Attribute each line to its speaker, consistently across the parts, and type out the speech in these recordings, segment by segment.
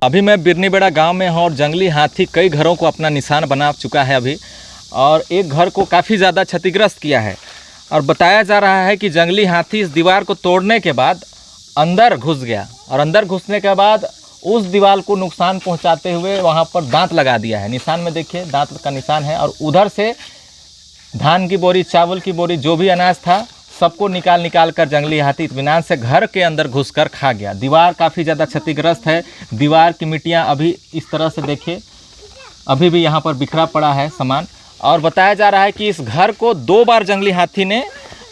Speaker 1: अभी मैं बिरनीबेड़ा गांव में हूँ और जंगली हाथी कई घरों को अपना निशान बना चुका है अभी, और एक घर को काफ़ी ज़्यादा क्षतिग्रस्त किया है। और बताया जा रहा है कि जंगली हाथी इस दीवार को तोड़ने के बाद अंदर घुस गया, और अंदर घुसने के बाद उस दीवार को नुकसान पहुंचाते हुए वहां पर दांत लगा दिया है। निशान में देखिए दांत का निशान है, और उधर से धान की बोरी, चावल की बोरी, जो भी अनाज था सबको निकाल कर जंगली हाथी इत्मीनान से घर के अंदर घुसकर खा गया। दीवार काफ़ी ज़्यादा क्षतिग्रस्त है। दीवार की मिट्टियाँ अभी इस तरह से देखिए, अभी भी यहाँ पर बिखरा पड़ा है सामान। और बताया जा रहा है कि इस घर को 2 बार जंगली हाथी ने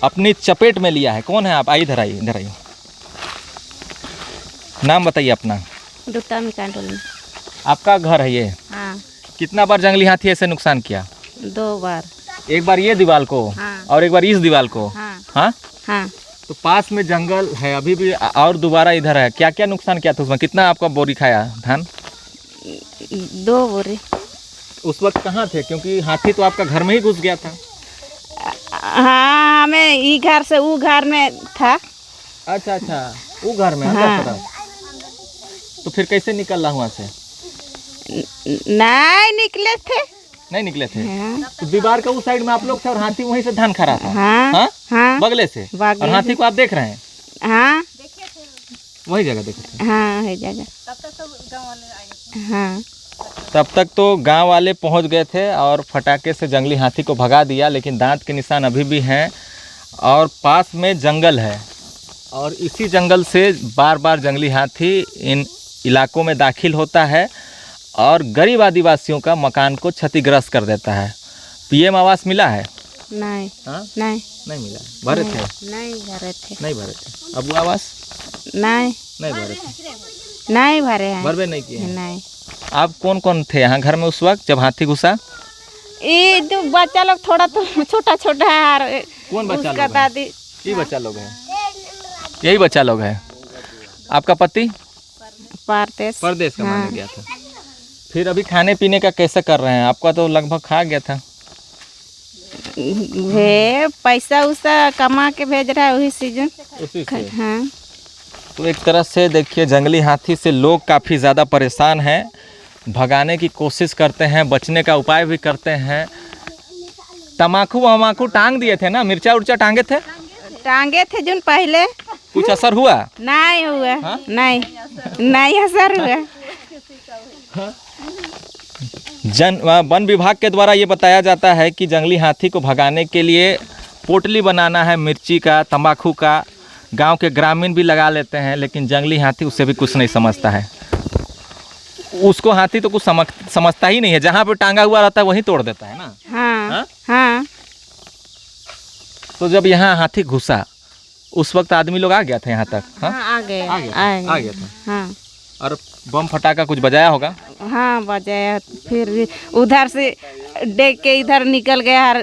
Speaker 1: अपनी चपेट में लिया है। कौन है आप? आइए इधर आइए, इधर आइए। नाम बताइए अपना।
Speaker 2: दुट्टा मिकांडोल।
Speaker 1: आपका घर है ये?
Speaker 2: हाँ।
Speaker 1: कितना बार जंगली हाथी ऐसे नुकसान किया?
Speaker 2: 2 बार।
Speaker 1: एक बार ये दीवार को,
Speaker 2: हाँ।
Speaker 1: और एक बार इस दीवार को।
Speaker 2: हाँ।
Speaker 1: हाँ?
Speaker 2: हाँ।
Speaker 1: तो पास में जंगल है अभी भी, और दोबारा इधर है। क्या क्या नुकसान किया था उसमें? कितना आपका बोरी खाया धान?
Speaker 2: 2 बोरी।
Speaker 1: उस वक्त कहाँ थे? क्योंकि हाथी तो आपका घर में ही घुस गया था।
Speaker 2: हाँ, हमें ई घर से वो घर में था।
Speaker 1: अच्छा अच्छा, वो घर में।
Speaker 2: हाँ।
Speaker 1: तो फिर कैसे निकल रहा वहाँ से?
Speaker 2: नहीं निकले थे।
Speaker 1: नहीं निकले थे?
Speaker 2: हाँ।
Speaker 1: तो दीवार का उस साइड में आप लोग थे और हाथी वहीं से धान खा रहा था।
Speaker 2: हाँ।
Speaker 1: हाँ?
Speaker 2: हाँ।
Speaker 1: बगले से। और हाथी को आप देख रहे हैं?
Speaker 2: हाँ।
Speaker 1: वही जगह देखे थे?
Speaker 2: हाँ, है जगह। हाँ।
Speaker 1: तब तक तो गांव वाले पहुंच गए थे और फटाके से जंगली हाथी को भगा दिया, लेकिन दांत के निशान अभी भी हैं। और पास में जंगल है, और इसी जंगल से बार बार जंगली हाथी इन इलाकों में दाखिल होता है और गरीब आदिवासियों का मकान को क्षतिग्रस्त कर देता है। पीएम आवास मिला है?
Speaker 2: नहीं।
Speaker 1: हाँ?
Speaker 2: नहीं।
Speaker 1: नहीं मिला। भरे थे?
Speaker 2: नहीं भरे थे।
Speaker 1: नहीं भरे थे। अब वो आवास?
Speaker 2: नहीं।
Speaker 1: नहीं भरे थे।
Speaker 2: नहीं भरे हैं।
Speaker 1: भरवे नहीं किए?
Speaker 2: नहीं।
Speaker 1: आप कौन कौन थे यहाँ घर में उस वक्त जब हाथी घुसा?
Speaker 2: ये जो बच्चा लोग थोड़ा तो छोटा छोटा है।
Speaker 1: कौन बच्चा
Speaker 2: लोग? दादी।
Speaker 1: ये बच्चा लोग है? यही बच्चा लोग है। आपका पति परदेश कमाने
Speaker 2: हाँ।
Speaker 1: गया था। फिर अभी खाने पीने का कैसे कर रहे हैं? आपका तो लगभग खा गया था।
Speaker 2: पैसा उसा कमा के भेज रहा है वही सीजन।
Speaker 1: उसी से।
Speaker 2: हाँ।
Speaker 1: तो एक तरह से देखिए जंगली हाथी से लोग काफ़ी ज़्यादा परेशान हैं, भगाने की कोशिश करते हैं, बचने का उपाय भी करते हैं। तम्बाकू वमाकू टांग दिए थे ना? मिर्चा उर्चा टांगे थे?
Speaker 2: टांगे थे जो पहले।
Speaker 1: कुछ असर हुआ?
Speaker 2: नहीं हुआ।
Speaker 1: हाँ?
Speaker 2: नहीं नहीं असर हुआ।
Speaker 1: वन विभाग के द्वारा ये बताया जाता है कि जंगली हाथी को भगाने के लिए पोटली बनाना है मिर्ची का, तंबाकू का। गांव के ग्रामीण भी लगा लेते हैं, लेकिन जंगली हाथी उससे भी कुछ नहीं समझता है। उसको हाथी तो कुछ समझता ही नहीं है। जहाँ पे टांगा हुआ रहता है वहीं तोड़ देता है ना।
Speaker 2: हाँ।
Speaker 1: हाँ?
Speaker 2: हाँ।
Speaker 1: तो जब यहाँ हाथी घुसा उस वक्त आदमी लोग आ गया था यहाँ तक? हाँ?
Speaker 2: हाँ, आ गए।
Speaker 1: आ गया था।
Speaker 2: हाँ।
Speaker 1: और बम फटाका कुछ बजाया होगा?
Speaker 2: हाँ बजाया। फिर उधर से देख के इधर निकल गया और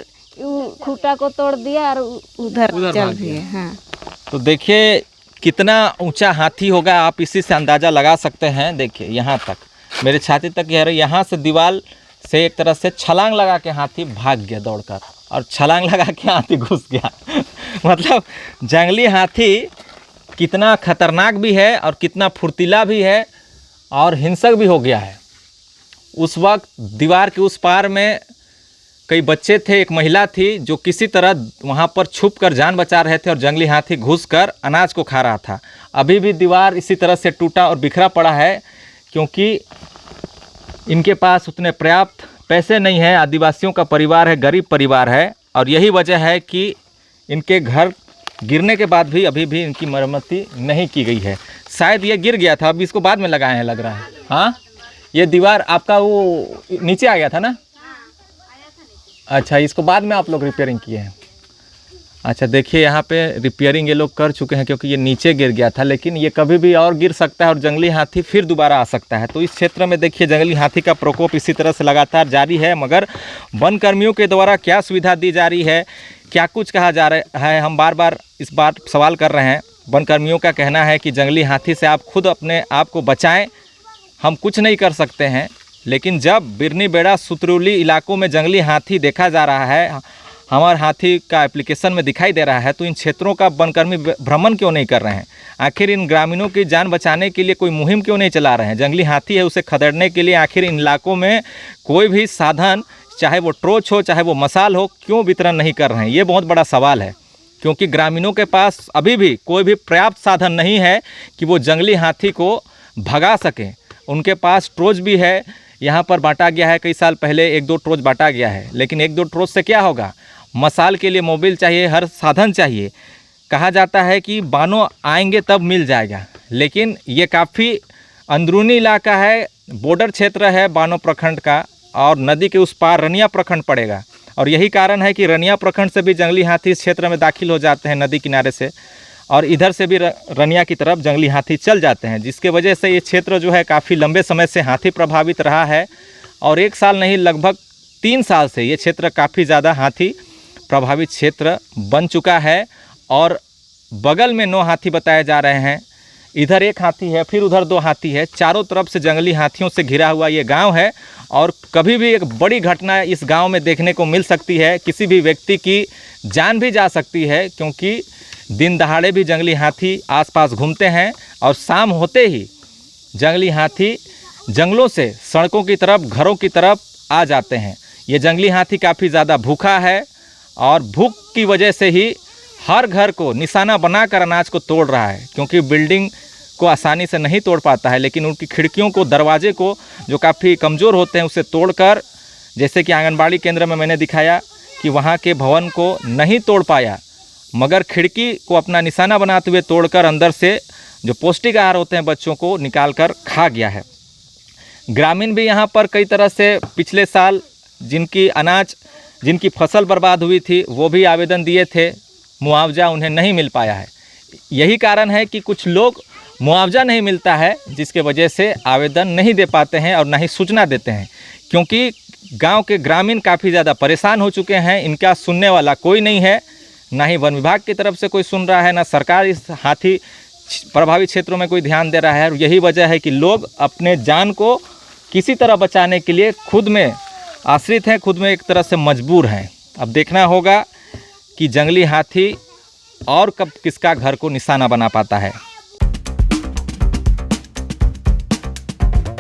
Speaker 2: खूंटा को तोड़ दिया और उधर चल गया। हाँ।
Speaker 1: तो देखिए कितना ऊंचा हाथी होगा, आप इसी से अंदाज़ा लगा सकते हैं। देखिए यहाँ तक, मेरे छाती तक यहाँ से दीवार से एक तरह से छलांग लगा के हाथी भाग गया दौड़कर, और छलांग लगा के हाथी घुस गया। मतलब जंगली हाथी कितना खतरनाक भी है और कितना फुर्तीला भी है और हिंसक भी हो गया है। उस वक्त दीवार के उस पार में कई बच्चे थे, एक महिला थी जो किसी तरह वहाँ पर छुप कर जान बचा रहे थे, और जंगली हाथी घुसकर अनाज को खा रहा था। अभी भी दीवार इसी तरह से टूटा और बिखरा पड़ा है, क्योंकि इनके पास उतने पर्याप्त पैसे नहीं हैं। आदिवासियों का परिवार है, गरीब परिवार है, और यही वजह है कि इनके घर गिरने के बाद भी अभी भी इनकी मरम्मती नहीं की गई है। शायद ये गिर गया था, अभी इसको बाद में लगाए हैं लग रहा है। हाँ, ये दीवार आपका वो नीचे आ गया था ना? अच्छा, इसको बाद में आप लोग रिपेयरिंग किए हैं? अच्छा, देखिए यहाँ पे रिपेयरिंग ये लोग कर चुके हैं, क्योंकि ये नीचे गिर गया था, लेकिन ये कभी भी और गिर सकता है और जंगली हाथी फिर दोबारा आ सकता है। तो इस क्षेत्र में देखिए जंगली हाथी का प्रकोप इसी तरह से लगातार जारी है, मगर वन कर्मियों के द्वारा क्या सुविधा दी जा रही है, क्या कुछ कहा जा रहा है, हम बार बार इस बात सवाल कर रहे हैं। वन कर्मियों का कहना है कि जंगली हाथी से आप खुद अपने आप को बचाएं, हम कुछ नहीं कर सकते हैं। लेकिन जब बिरनीबेड़ा सुतरुली इलाकों में जंगली हाथी देखा जा रहा है, हमारे हाथी का एप्लीकेशन में दिखाई दे रहा है, तो इन क्षेत्रों का वनकर्मी भ्रमण क्यों नहीं कर रहे हैं? आखिर इन ग्रामीणों की जान बचाने के लिए कोई मुहिम क्यों नहीं चला रहे हैं? जंगली हाथी है, उसे खदेड़ने के लिए आखिर इन इलाकों में कोई भी साधन, चाहे वो टॉर्च हो चाहे वो मशाल हो, क्यों वितरण नहीं कर रहे हैं? ये बहुत बड़ा सवाल है, क्योंकि ग्रामीणों के पास अभी भी कोई भी पर्याप्त साधन नहीं है कि वो जंगली हाथी को भगा सकें। उनके पास टॉर्च भी है, यहाँ पर बांटा गया है, कई साल पहले 1-2 टॉर्च बांटा गया है, लेकिन 1-2 टॉर्च से क्या होगा? मशाल के लिए मोबिल चाहिए, हर साधन चाहिए। कहा जाता है कि बानो आएंगे तब मिल जाएगा, लेकिन ये काफ़ी अंदरूनी इलाका है, बॉर्डर क्षेत्र है बानो प्रखंड का, और नदी के उस पार रनिया प्रखंड पड़ेगा। और यही कारण है कि रनिया प्रखंड से भी जंगली हाथी इस क्षेत्र में दाखिल हो जाते हैं नदी किनारे से, और इधर से भी रनिया की तरफ जंगली हाथी चल जाते हैं, जिसके वजह से ये क्षेत्र जो है काफ़ी लंबे समय से हाथी प्रभावित रहा है। और 1 साल नहीं, लगभग 3 साल से ये क्षेत्र काफ़ी ज़्यादा हाथी प्रभावित क्षेत्र बन चुका है। और बगल में 9 हाथी बताए जा रहे हैं, इधर 1 हाथी है, फिर उधर 2 हाथी है। चारों तरफ से जंगली हाथियों से घिरा हुआ ये गांव है, और कभी भी एक बड़ी घटना इस गांव में देखने को मिल सकती है। किसी भी व्यक्ति की जान भी जा सकती है, क्योंकि दिन दहाड़े भी जंगली हाथी आसपास घूमते हैं, और शाम होते ही जंगली हाथी जंगलों से सड़कों की तरफ, घरों की तरफ आ जाते हैं। ये जंगली हाथी काफ़ी ज़्यादा भूखा है, और भूख की वजह से ही हर घर को निशाना बनाकर अनाज को तोड़ रहा है, क्योंकि बिल्डिंग को आसानी से नहीं तोड़ पाता है, लेकिन उनकी खिड़कियों को, दरवाजे को, जो काफ़ी कमज़ोर होते हैं, उसे तोड़कर, जैसे कि आंगनबाड़ी केंद्र में मैंने दिखाया कि वहाँ के भवन को नहीं तोड़ पाया, मगर खिड़की को अपना निशाना बनाते हुए तोड़कर अंदर से जो पौष्टिक आहार होते हैं बच्चों को निकाल कर खा गया है। ग्रामीण भी यहाँ पर कई तरह से पिछले साल जिनकी फसल बर्बाद हुई थी, वो भी आवेदन दिए थे, मुआवजा उन्हें नहीं मिल पाया है। यही कारण है कि कुछ लोग मुआवजा नहीं मिलता है, जिसके वजह से आवेदन नहीं दे पाते हैं और ना ही सूचना देते हैं, क्योंकि गांव के ग्रामीण काफ़ी ज़्यादा परेशान हो चुके हैं। इनका सुनने वाला कोई नहीं है, ना ही वन विभाग की तरफ से कोई सुन रहा है, ना सरकार इस हाथी प्रभावित क्षेत्रों में कोई ध्यान दे रहा है। और यही वजह है कि लोग अपने जान को किसी तरह बचाने के लिए खुद में आश्रित हैं, खुद में एक तरह से मजबूर हैं। अब देखना होगा कि जंगली हाथी और कब किसका घर को निशाना बना पाता है।